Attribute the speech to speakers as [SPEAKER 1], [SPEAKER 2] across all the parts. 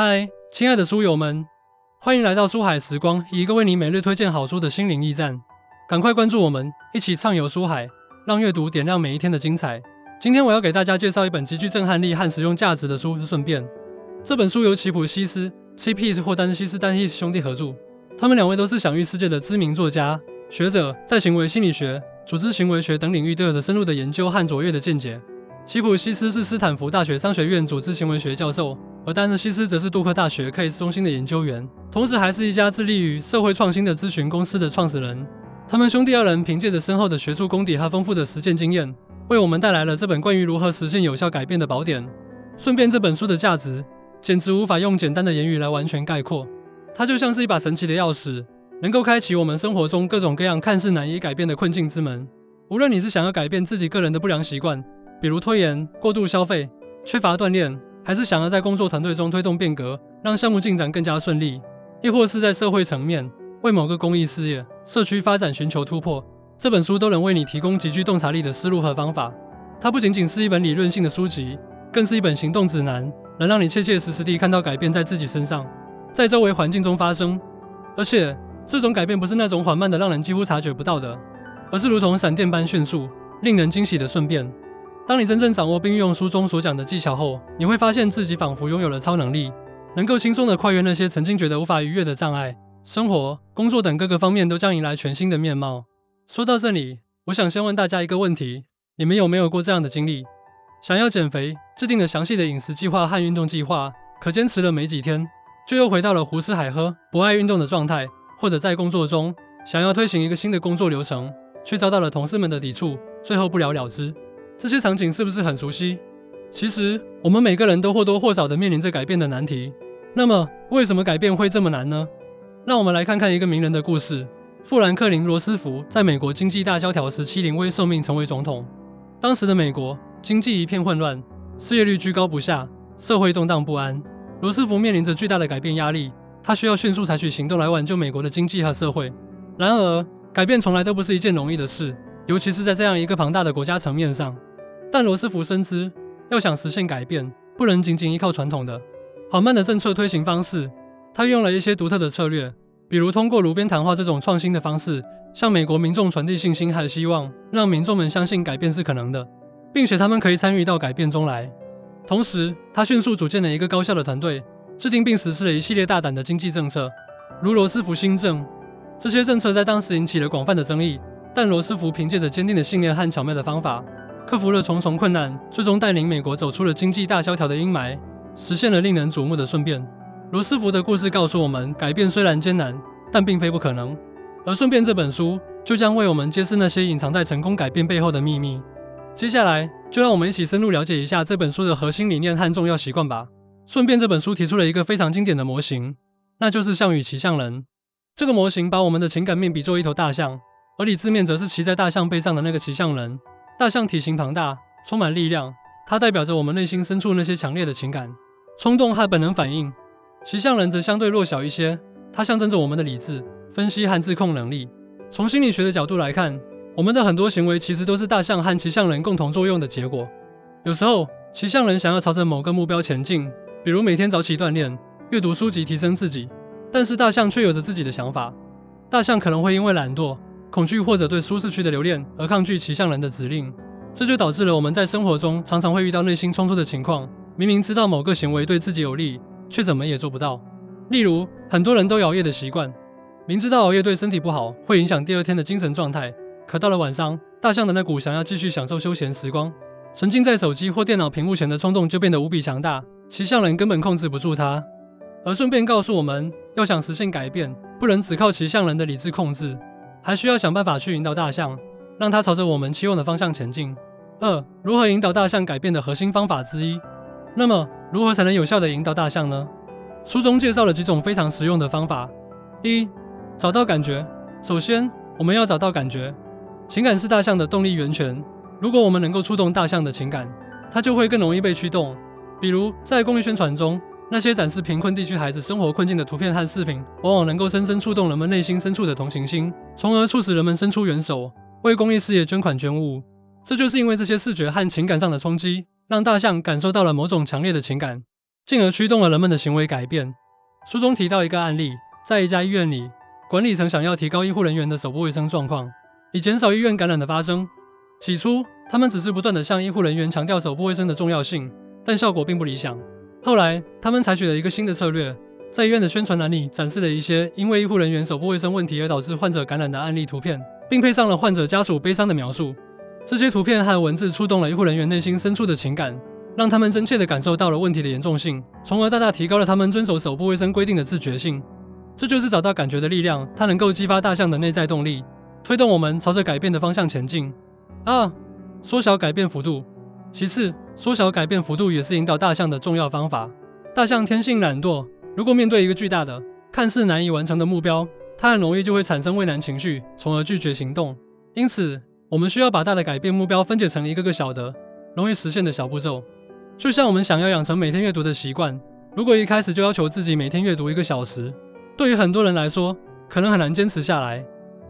[SPEAKER 1] 嗨，亲爱的书友们，欢迎来到书海时光，以一个为你每日推荐好书的心灵驿站。赶快关注我们，一起畅游书海，让阅读点亮每一天的精彩。今天我要给大家介绍一本极具震撼力和实用价值的书，顺便。这本书由奇普希斯 （Chip 或丹西斯丹希兄弟合著，他们两位都是享誉世界的知名作家、学者，在行为心理学、组织行为学等领域都有着深入的研究和卓越的见解。奇普希斯是斯坦福大学商学院组织行为学教授，而丹西斯则是杜克大学 Case 中心的研究员，同时还是一家致力于社会创新的咨询公司的创始人。他们兄弟二人凭借着深厚的学术功底和丰富的实践经验，为我们带来了这本关于如何实现有效改变的宝典。顺便，这本书的价值简直无法用简单的言语来完全概括，它就像是一把神奇的钥匙，能够开启我们生活中各种各样看似难以改变的困境之门。无论你是想要改变自己个人的不良习惯，比如拖延、过度消费、缺乏锻炼，还是想要在工作团队中推动变革，让项目进展更加顺利，亦或是在社会层面为某个公益事业、社区发展寻求突破，这本书都能为你提供极具洞察力的思路和方法。它不仅仅是一本理论性的书籍，更是一本行动指南，能让你切切实实地看到改变在自己身上，在周围环境中发生。而且，这种改变不是那种缓慢的让人几乎察觉不到的，而是如同闪电般迅速、令人惊喜的顺便。当你真正掌握并运用书中所讲的技巧后，你会发现自己仿佛拥有了超能力，能够轻松地跨越那些曾经觉得无法逾越的障碍，生活、工作等各个方面都将迎来全新的面貌。说到这里，我想先问大家一个问题，你们有没有过这样的经历？想要减肥，制定了详细的饮食计划和运动计划，可坚持了没几天，就又回到了胡吃海喝、不爱运动的状态，或者在工作中，想要推行一个新的工作流程，却遭到了同事们的抵触，最后不了了之。这些场景是不是很熟悉？其实，我们每个人都或多或少地面临着改变的难题。那么，为什么改变会这么难呢？让我们来看看一个名人的故事。富兰克林·罗斯福在美国经济大萧条时期临危受命成为总统。当时的美国经济一片混乱，失业率居高不下，社会动荡不安。罗斯福面临着巨大的改变压力，他需要迅速采取行动来挽救美国的经济和社会。然而，改变从来都不是一件容易的事，尤其是在这样一个庞大的国家层面上。但罗斯福深知，要想实现改变，不能仅仅依靠传统的缓慢的政策推行方式。他运用了一些独特的策略，比如通过炉边谈话这种创新的方式，向美国民众传递信心和希望，让民众们相信改变是可能的，并且他们可以参与到改变中来。同时，他迅速组建了一个高效的团队，制定并实施了一系列大胆的经济政策，如罗斯福新政。这些政策在当时引起了广泛的争议，但罗斯福凭借着坚定的信念和巧妙的方法，克服了重重困难，最终带领美国走出了经济大萧条的阴霾，实现了令人瞩目的顺变。罗斯福的故事告诉我们，改变虽然艰难，但并非不可能。而顺便这本书就将为我们揭示那些隐藏在成功改变背后的秘密。接下来，就让我们一起深入了解一下这本书的核心理念和重要习惯吧。顺便这本书提出了一个非常经典的模型，那就是象与骑象人。这个模型把我们的情感面比作一头大象，而理智面则是骑在大象背上的那个骑象人。大象体型庞大，充满力量，它代表着我们内心深处那些强烈的情感、冲动和本能反应。骑象人则相对弱小一些，它象征着我们的理智、分析和自控能力。从心理学的角度来看，我们的很多行为其实都是大象和骑象人共同作用的结果。有时候，骑象人想要朝着某个目标前进，比如每天早起锻炼、阅读书籍提升自己，但是大象却有着自己的想法。大象可能会因为懒惰、恐惧或者对舒适区的留恋而抗拒骑象人的指令，这就导致了我们在生活中常常会遇到内心冲突的情况，明明知道某个行为对自己有利，却怎么也做不到。例如，很多人都有熬夜的习惯，明知道熬夜对身体不好，会影响第二天的精神状态，可到了晚上，大象的那股想要继续享受休闲时光，沉浸在手机或电脑屏幕前的冲动就变得无比强大，骑象人根本控制不住它。而顺便告诉我们，要想实现改变，不能只靠骑象人的理智控制，还需要想办法去引导大象，让它朝着我们期望的方向前进。如何引导大象改变的核心方法之一。那么，如何才能有效地引导大象呢？书中介绍了几种非常实用的方法。1. 找到感觉。首先，我们要找到感觉。情感是大象的动力源泉，如果我们能够触动大象的情感，它就会更容易被驱动。比如，在公益宣传中，那些展示贫困地区孩子生活困境的图片和视频，往往能够深深触动人们内心深处的同情心，从而促使人们伸出援手，为公益事业捐款捐物。这就是因为这些视觉和情感上的冲击，让大象感受到了某种强烈的情感，进而驱动了人们的行为改变。书中提到一个案例，在一家医院里，管理层想要提高医护人员的手部卫生状况，以减少医院感染的发生。起初，他们只是不断地向医护人员强调手部卫生的重要性，但效果并不理想。后来，他们采取了一个新的策略，在医院的宣传栏里展示了一些因为医护人员手部卫生问题而导致患者感染的案例图片，并配上了患者家属悲伤的描述。这些图片和文字触动了医护人员内心深处的情感，让他们真切地感受到了问题的严重性，从而大大提高了他们遵守手部卫生规定的自觉性。这就是找到感觉的力量，它能够激发大象的内在动力，推动我们朝着改变的方向前进。缩小改变幅度。其次，缩小改变幅度也是引导大象的重要方法。大象天性懒惰，如果面对一个巨大的、看似难以完成的目标，它很容易就会产生畏难情绪，从而拒绝行动。因此，我们需要把大的改变目标分解成一个个小的、容易实现的小步骤。就像我们想要养成每天阅读的习惯，如果一开始就要求自己每天阅读1个小时，对于很多人来说，可能很难坚持下来。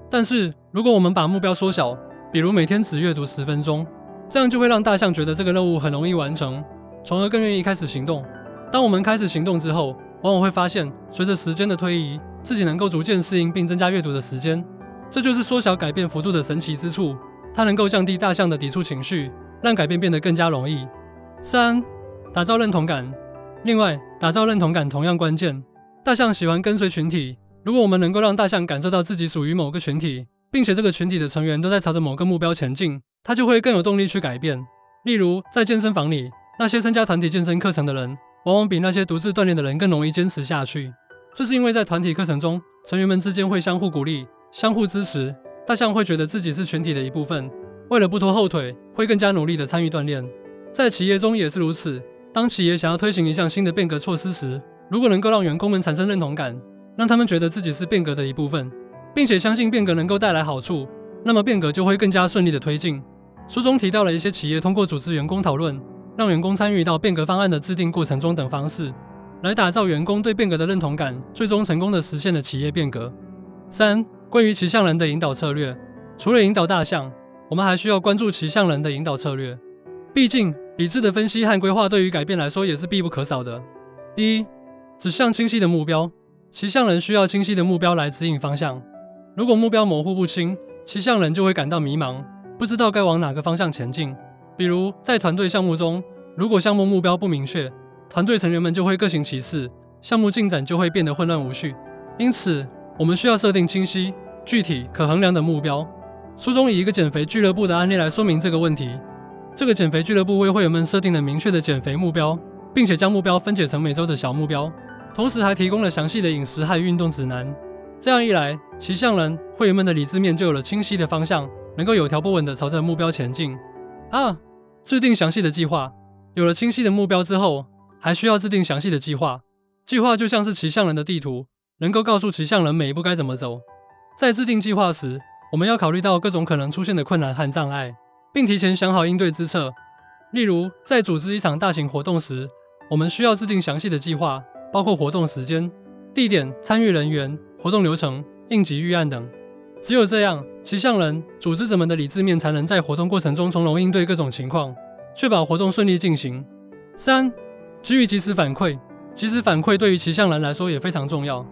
[SPEAKER 1] 但是，如果我们把目标缩小，比如每天只阅读10分钟，这样就会让大象觉得这个任务很容易完成，从而更愿意开始行动。当我们开始行动之后，往往会发现，随着时间的推移，自己能够逐渐适应并增加阅读的时间。这就是缩小改变幅度的神奇之处，它能够降低大象的抵触情绪，让改变变得更加容易。3. 打造认同感。另外，打造认同感同样关键。大象喜欢跟随群体，如果我们能够让大象感受到自己属于某个群体，并且这个群体的成员都在朝着某个目标前进，它就会更有动力去改变。例如，在健身房里，那些参加团体健身课程的人，往往比那些独自锻炼的人更容易坚持下去。这是因为在团体课程中，成员们之间会相互鼓励、相互支持，大象会觉得自己是群体的一部分，为了不拖后腿，会更加努力地参与锻炼。在企业中也是如此，当企业想要推行一项新的变革措施时，如果能够让员工们产生认同感，让他们觉得自己是变革的一部分，并且相信变革能够带来好处，那么变革就会更加顺利的推进。书中提到了一些企业通过组织员工讨论，让员工参与到变革方案的制定过程中等方式，来打造员工对变革的认同感，最终成功的实现了企业变革。3. 关于骑象人的引导策略。除了引导大象，我们还需要关注骑象人的引导策略。毕竟，理智的分析和规划对于改变来说也是必不可少的。1. 指向清晰的目标。骑象人需要清晰的目标来指引方向。如果目标模糊不清，骑象人就会感到迷茫，不知道该往哪个方向前进。比如，在团队项目中，如果项目目标不明确，团队成员们就会各行其事，项目进展就会变得混乱无序。因此，我们需要设定清晰、具体、可衡量的目标。书中以一个减肥俱乐部的案例来说明这个问题。这个减肥俱乐部为会员们设定了明确的减肥目标，并且将目标分解成每周的小目标，同时还提供了详细的饮食和运动指南。这样一来，骑象人会员们的理智面就有了清晰的方向，能够有条不紊地朝着目标前进。制定详细的计划。有了清晰的目标之后，还需要制定详细的计划。计划就像是骑象人的地图，能够告诉骑象人每一步该怎么走。在制定计划时，我们要考虑到各种可能出现的困难和障碍，并提前想好应对之策。例如，在组织一场大型活动时，我们需要制定详细的计划，包括活动时间、地点、参与人员、活动流程、应急预案等。只有这样，骑象人、组织者们的理智面才能在活动过程中从容应对各种情况，确保活动顺利进行。3. 给予及时反馈。及时反馈对于骑象人来说也非常重要。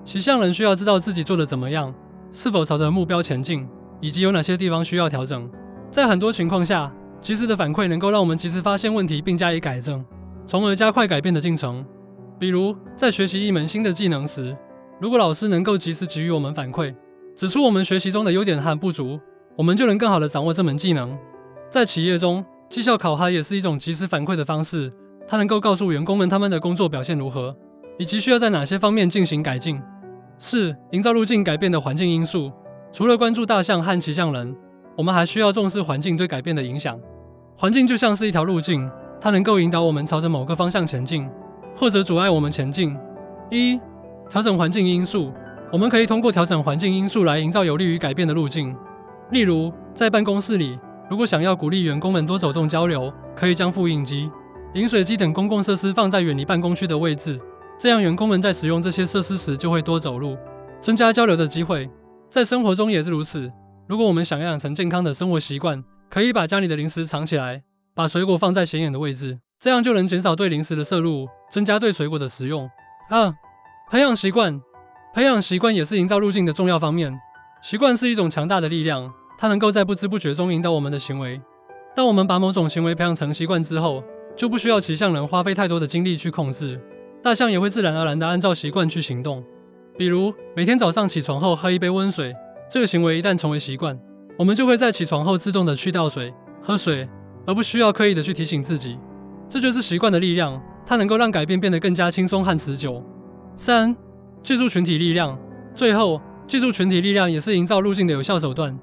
[SPEAKER 1] 骑象人需要知道自己做得怎么样，是否朝着目标前进，以及有哪些地方需要调整。在很多情况下，及时的反馈能够让我们及时发现问题并加以改正，从而加快改变的进程。比如，在学习一门新的技能时，如果老师能够及时给予我们反馈，指出我们学习中的优点和不足，我们就能更好地掌握这门技能。在企业中，绩效考核也是一种及时反馈的方式，它能够告诉员工们他们的工作表现如何，以及需要在哪些方面进行改进。4. 营造路径改变的环境因素。除了关注大象和骑象人，我们还需要重视环境对改变的影响。环境就像是一条路径，它能够引导我们朝着某个方向前进，或者阻碍我们前进。1. 调整环境因素。我们可以通过调整环境因素来营造有利于改变的路径。例如，在办公室里，如果想要鼓励员工们多走动交流，可以将复印机、饮水机等公共设施放在远离办公区的位置，这样员工们在使用这些设施时就会多走路，增加交流的机会。在生活中也是如此，如果我们想要养成健康的生活习惯，可以把家里的零食藏起来，把水果放在显眼的位置，这样就能减少对零食的摄入，增加对水果的食用。2. 培养习惯。培养习惯也是营造路径的重要方面。习惯是一种强大的力量，它能够在不知不觉中引导我们的行为。当我们把某种行为培养成习惯之后，就不需要骑象人花费太多的精力去控制，大象也会自然而然地按照习惯去行动。比如，每天早上起床后喝一杯温水，这个行为一旦成为习惯，我们就会在起床后自动地去倒水、喝水，而不需要刻意地去提醒自己。这就是习惯的力量，它能够让改变变得更加轻松和持久。3. 借助群体力量。最后，借助群体力量也是营造路径的有效手段。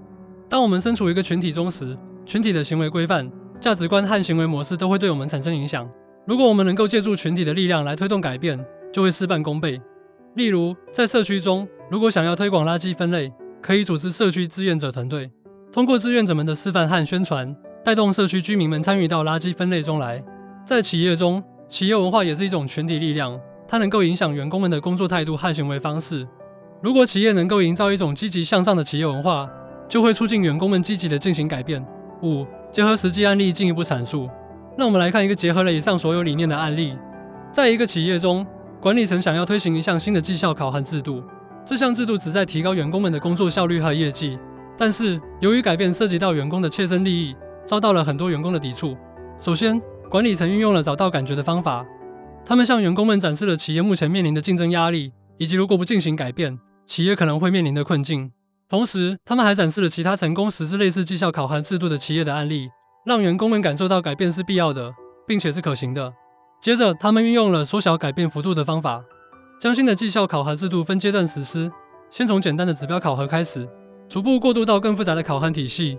[SPEAKER 1] 当我们身处一个群体中时，群体的行为规范、价值观和行为模式都会对我们产生影响。如果我们能够借助群体的力量来推动改变，就会事半功倍。例如，在社区中，如果想要推广垃圾分类，可以组织社区志愿者团队，通过志愿者们的示范和宣传，带动社区居民们参与到垃圾分类中来。在企业中，企业文化也是一种群体力量，它能够影响员工们的工作态度和行为方式。如果企业能够营造一种积极向上的企业文化，就会促进员工们积极地进行改变。5. 结合实际案例进一步阐述。让我们来看一个结合了以上所有理念的案例。在一个企业中，管理层想要推行一项新的绩效考核制度，这项制度旨在提高员工们的工作效率和业绩，但是由于改变涉及到员工的切身利益，遭到了很多员工的抵触。首先，管理层运用了找到感觉的方法，他们向员工们展示了企业目前面临的竞争压力，以及如果不进行改变，企业可能会面临的困境。同时，他们还展示了其他成功实施类似绩效考核制度的企业的案例，让员工们感受到改变是必要的，并且是可行的。接着，他们运用了缩小改变幅度的方法，将新的绩效考核制度分阶段实施，先从简单的指标考核开始，逐步过渡到更复杂的考核体系。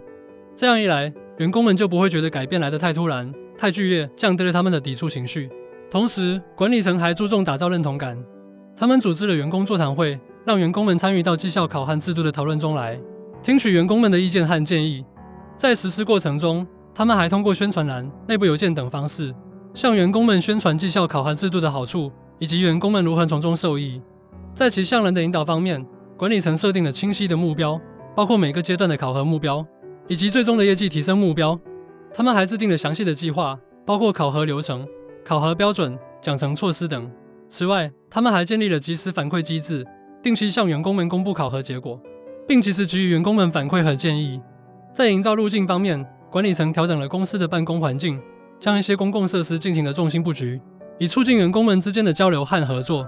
[SPEAKER 1] 这样一来，员工们就不会觉得改变来得太突然、太剧烈，降低了他们的抵触情绪。同时，管理层还注重打造认同感，他们组织了员工座谈会，让员工们参与到绩效考核制度的讨论中来，听取员工们的意见和建议。在实施过程中，他们还通过宣传栏、内部邮件等方式，向员工们宣传绩效考核制度的好处，以及员工们如何从中受益。在其向人的引导方面，管理层设定了清晰的目标，包括每个阶段的考核目标，以及最终的业绩提升目标。他们还制定了详细的计划，包括考核流程、考核标准、奖惩措施等。此外，他们还建立了即时反馈机制，定期向员工们公布考核结果，并及时给予员工们反馈和建议。在营造路径方面，管理层调整了公司的办公环境，将一些公共设施进行了重心布局，以促进员工们之间的交流和合作。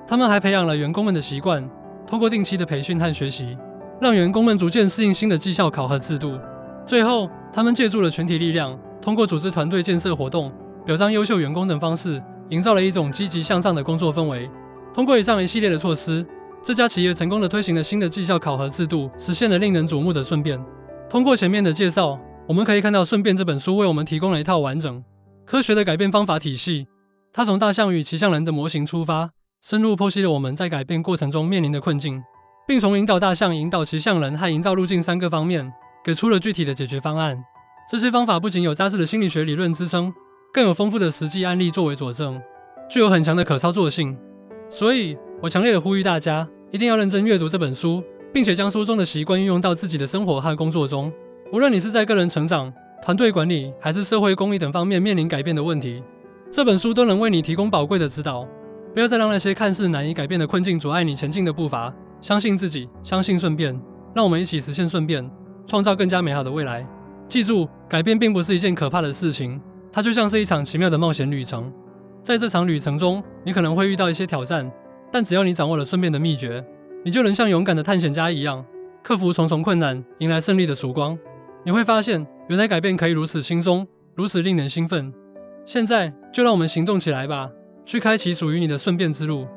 [SPEAKER 1] 他们还培养了员工们的习惯，通过定期的培训和学习，让员工们逐渐适应新的绩效考核制度。最后，他们借助了群体力量，通过组织团队建设活动、表彰优秀员工等方式，营造了一种积极向上的工作氛围。通过以上一系列的措施，这家企业成功地推行了新的绩效考核制度，实现了令人瞩目的顺变。通过前面的介绍，我们可以看到《顺变》这本书为我们提供了一套完整、科学的改变方法体系。它从大象与骑象人的模型出发，深入剖析了我们在改变过程中面临的困境，并从引导大象、引导骑象人和营造路径3个方面，给出了具体的解决方案。这些方法不仅有扎实的心理学理论支撑，更有丰富的实际案例作为佐证，具有很强的可操作性。所以，我强烈的呼吁大家，一定要认真阅读这本书，并且将书中的习惯运用到自己的生活和工作中。无论你是在个人成长、团队管理，还是社会公益等方面面临改变的问题，这本书都能为你提供宝贵的指导。不要再让那些看似难以改变的困境阻碍你前进的步伐，相信自己，相信顺变，让我们一起实现顺变，创造更加美好的未来。记住，改变并不是一件可怕的事情，它就像是一场奇妙的冒险旅程。在这场旅程中，你可能会遇到一些挑战，但只要你掌握了顺变的秘诀，你就能像勇敢的探险家一样，克服重重困难，迎来胜利的曙光。你会发现，原来改变可以如此轻松，如此令人兴奋。现在，就让我们行动起来吧，去开启属于你的顺变之路。